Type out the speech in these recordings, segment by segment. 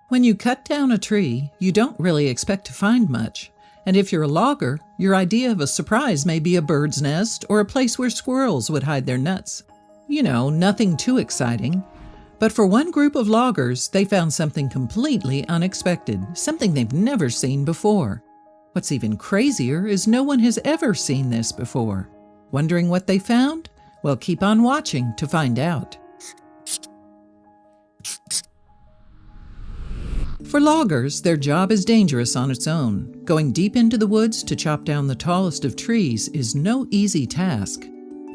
When you cut down a tree, you don't really expect to find much. And if you're a logger, your idea of a surprise may be a bird's nest or a place where squirrels would hide their nuts. You know, nothing too exciting. But for one group of loggers, they found something completely unexpected, something they've never seen before. What's even crazier is no one has ever seen this before. Wondering what they found? Well, keep on watching to find out. For loggers, their job is dangerous on its own. Going deep into the woods to chop down the tallest of trees is no easy task.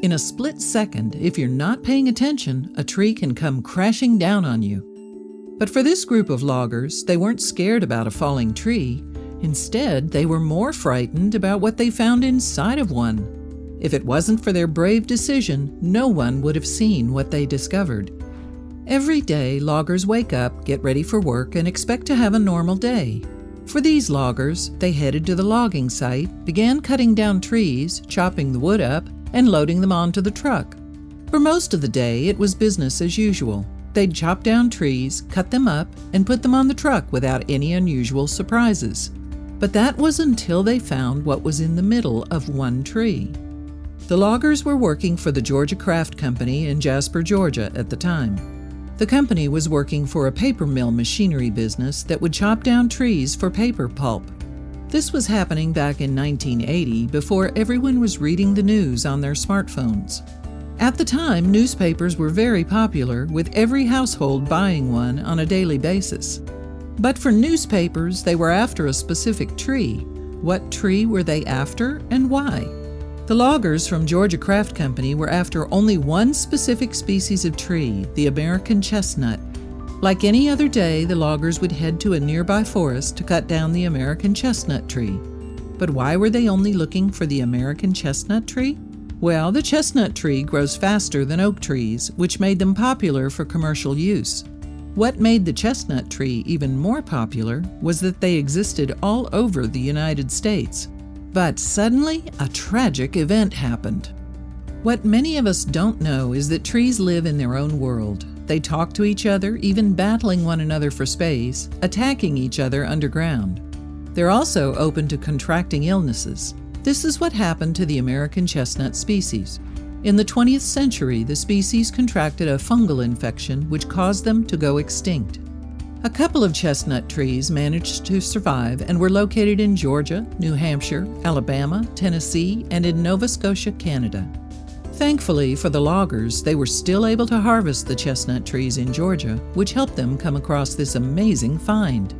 In a split second, if you're not paying attention, a tree can come crashing down on you. But for this group of loggers, they weren't scared about a falling tree. Instead, they were more frightened about what they found inside of one. If it wasn't for their brave decision, no one would have seen what they discovered. Every day, loggers wake up, get ready for work, and expect to have a normal day. For these loggers, they headed to the logging site, began cutting down trees, chopping the wood up, and loading them onto the truck. For most of the day, it was business as usual. They'd chop down trees, cut them up, and put them on the truck without any unusual surprises. But that was until they found what was in the middle of one tree. The loggers were working for the Georgia Craft Company in Jasper, Georgia at the time. The company was working for a paper mill machinery business that would chop down trees for paper pulp. This was happening back in 1980 before everyone was reading the news on their smartphones. At the time, newspapers were very popular, with every household buying one on a daily basis. But for newspapers, they were after a specific tree. What tree were they after and why? The loggers from Georgia Craft Company were after only one specific species of tree, the American chestnut. Like any other day, the loggers would head to a nearby forest to cut down the American chestnut tree. But why were they only looking for the American chestnut tree? Well, the chestnut tree grows faster than oak trees, which made them popular for commercial use. What made the chestnut tree even more popular was that they existed all over the United States. But suddenly, a tragic event happened. What many of us don't know is that trees live in their own world. They talk to each other, even battling one another for space, attacking each other underground. They're also open to contracting illnesses. This is what happened to the American chestnut species. In the 20th century, the species contracted a fungal infection which caused them to go extinct. A couple of chestnut trees managed to survive and were located in Georgia, New Hampshire, Alabama, Tennessee, and in Nova Scotia, Canada. Thankfully for the loggers, they were still able to harvest the chestnut trees in Georgia, which helped them come across this amazing find.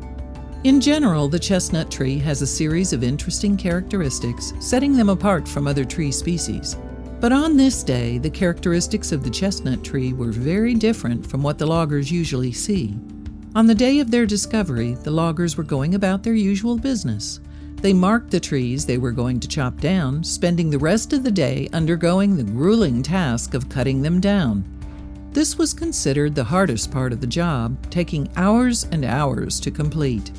In general, the chestnut tree has a series of interesting characteristics, setting them apart from other tree species. But on this day, the characteristics of the chestnut tree were very different from what the loggers usually see. On the day of their discovery, the loggers were going about their usual business. They marked the trees they were going to chop down, spending the rest of the day undergoing the grueling task of cutting them down. This was considered the hardest part of the job, taking hours and hours to complete.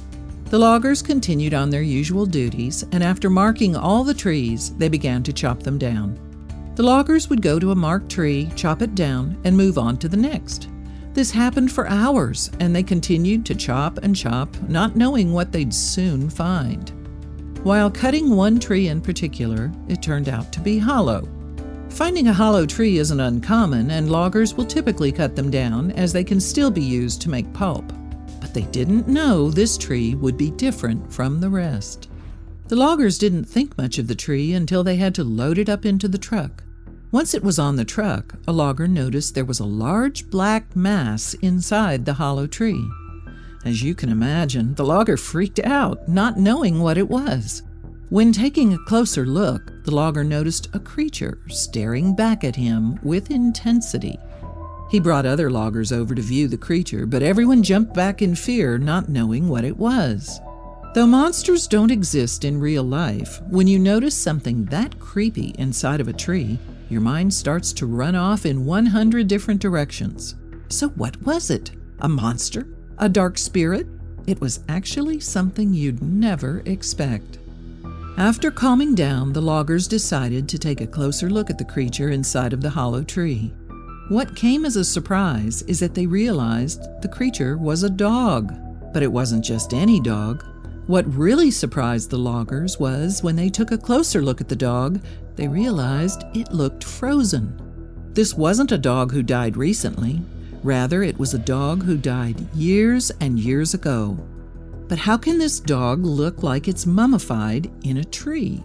The loggers continued on their usual duties, and after marking all the trees, they began to chop them down. The loggers would go to a marked tree, chop it down, and move on to the next. This happened for hours, and they continued to chop and chop, not knowing what they'd soon find. While cutting one tree in particular, it turned out to be hollow. Finding a hollow tree isn't uncommon, and loggers will typically cut them down as they can still be used to make pulp. But they didn't know this tree would be different from the rest. The loggers didn't think much of the tree until they had to load it up into the truck. Once it was on the truck, a logger noticed there was a large black mass inside the hollow tree. As you can imagine, the logger freaked out, not knowing what it was. When taking a closer look, the logger noticed a creature staring back at him with intensity. He brought other loggers over to view the creature, but everyone jumped back in fear, not knowing what it was. Though monsters don't exist in real life, when you notice something that creepy inside of a tree, your mind starts to run off in 100 different directions. So what was it? A monster? A dark spirit? It was actually something you'd never expect. After calming down, the loggers decided to take a closer look at the creature inside of the hollow tree. What came as a surprise is that they realized the creature was a dog. But it wasn't just any dog. What really surprised the loggers was when they took a closer look at the dog, they realized it looked frozen. This wasn't a dog who died recently. Rather, it was a dog who died years and years ago. But how can this dog look like it's mummified in a tree?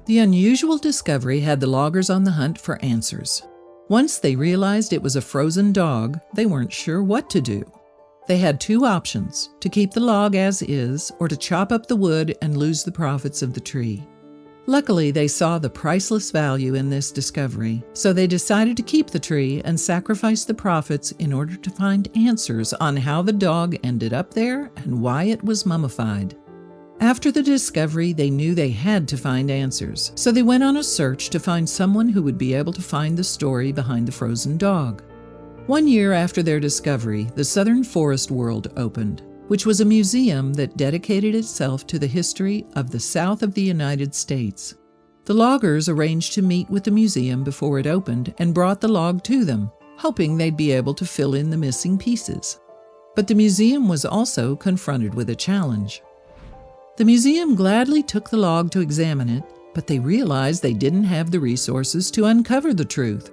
The unusual discovery had the loggers on the hunt for answers. Once they realized it was a frozen dog, they weren't sure what to do. They had two options: to keep the log as is, or to chop up the wood and lose the profits of the tree. Luckily, they saw the priceless value in this discovery, so they decided to keep the tree and sacrifice the profits in order to find answers on how the dog ended up there and why it was mummified. After the discovery, they knew they had to find answers, so they went on a search to find someone who would be able to find the story behind the frozen dog. 1 year after their discovery, the Southern Forest World opened, which was a museum that dedicated itself to the history of the South of the United States. The loggers arranged to meet with the museum before it opened and brought the log to them, hoping they'd be able to fill in the missing pieces. But the museum was also confronted with a challenge. The museum gladly took the log to examine it, but they realized they didn't have the resources to uncover the truth.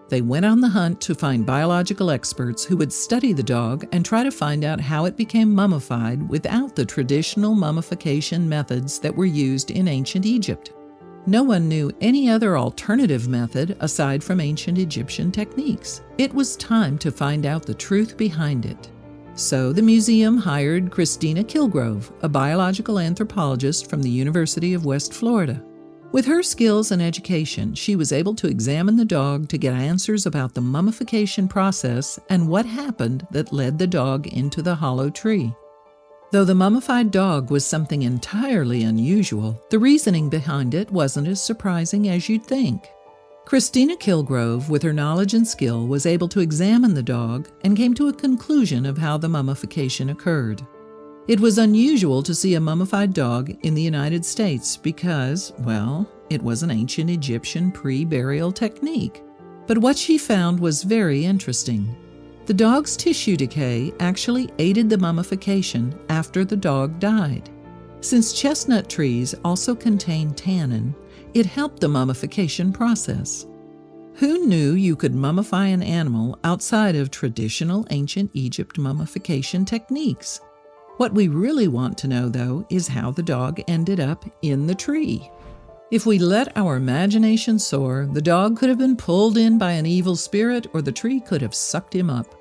They went on the hunt to find biological experts who would study the dog and try to find out how it became mummified without the traditional mummification methods that were used in ancient Egypt. No one knew any other alternative method aside from ancient Egyptian techniques. It was time to find out the truth behind it. So the museum hired Christina Kilgrove, a biological anthropologist from the University of West Florida. With her skills and education, she was able to examine the dog to get answers about the mummification process and what happened that led the dog into the hollow tree. Though the mummified dog was something entirely unusual, the reasoning behind it wasn't as surprising as you'd think. Christina Kilgrove, with her knowledge and skill, was able to examine the dog and came to a conclusion of how the mummification occurred. It was unusual to see a mummified dog in the United States because, well, it was an ancient Egyptian pre-burial technique. But what she found was very interesting. The dog's tissue decay actually aided the mummification after the dog died. Since chestnut trees also contain tannin, it helped the mummification process. Who knew you could mummify an animal outside of traditional ancient Egypt mummification techniques? What we really want to know, though, is how the dog ended up in the tree. If we let our imagination soar, the dog could have been pulled in by an evil spirit or the tree could have sucked him up.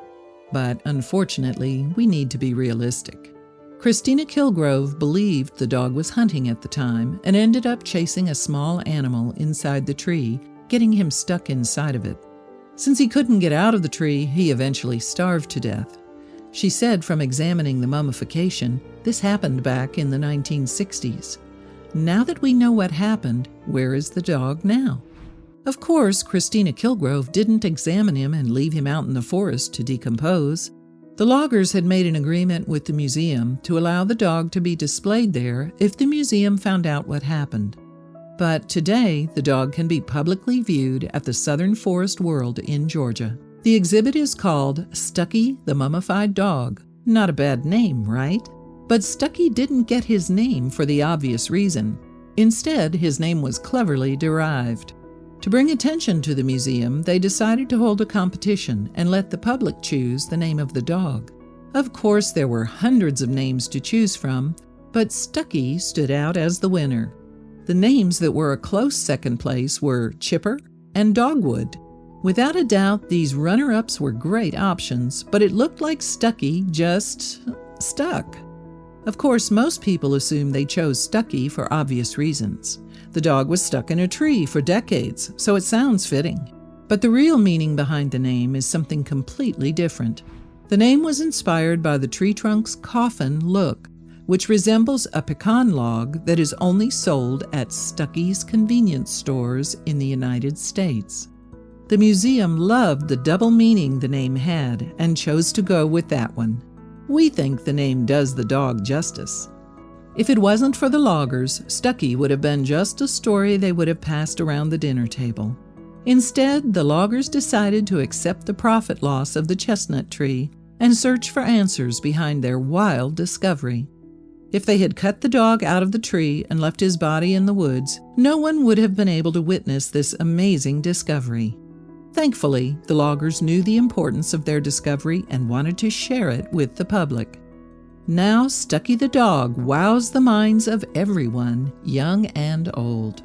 But unfortunately, we need to be realistic. Christina Kilgrove believed the dog was hunting at the time and ended up chasing a small animal inside the tree, getting him stuck inside of it. Since he couldn't get out of the tree, he eventually starved to death. She said from examining the mummification, this happened back in the 1960s. Now that we know what happened, where is the dog now? Of course, Christina Kilgrove didn't examine him and leave him out in the forest to decompose. The loggers had made an agreement with the museum to allow the dog to be displayed there if the museum found out what happened. But today, the dog can be publicly viewed at the Southern Forest World in Georgia. The exhibit is called Stucky the Mummified Dog. Not a bad name, right? But Stucky didn't get his name for the obvious reason. Instead, his name was cleverly derived. To bring attention to the museum, they decided to hold a competition and let the public choose the name of the dog. Of course, there were hundreds of names to choose from, but Stucky stood out as the winner. The names that were a close second place were Chipper and Dogwood. Without a doubt, these runner-ups were great options, but it looked like Stucky just stuck. Of course, most people assume they chose Stucky for obvious reasons. The dog was stuck in a tree for decades, so it sounds fitting. But the real meaning behind the name is something completely different. The name was inspired by the tree trunk's coffin look, which resembles a pecan log that is only sold at Stucky's convenience stores in the United States. The museum loved the double meaning the name had and chose to go with that one. We think the name does the dog justice. If it wasn't for the loggers, Stucky would have been just a story they would have passed around the dinner table. Instead, the loggers decided to accept the profit loss of the chestnut tree and search for answers behind their wild discovery. If they had cut the dog out of the tree and left his body in the woods, no one would have been able to witness this amazing discovery. Thankfully, the loggers knew the importance of their discovery and wanted to share it with the public. Now, Stucky the dog wows the minds of everyone, young and old.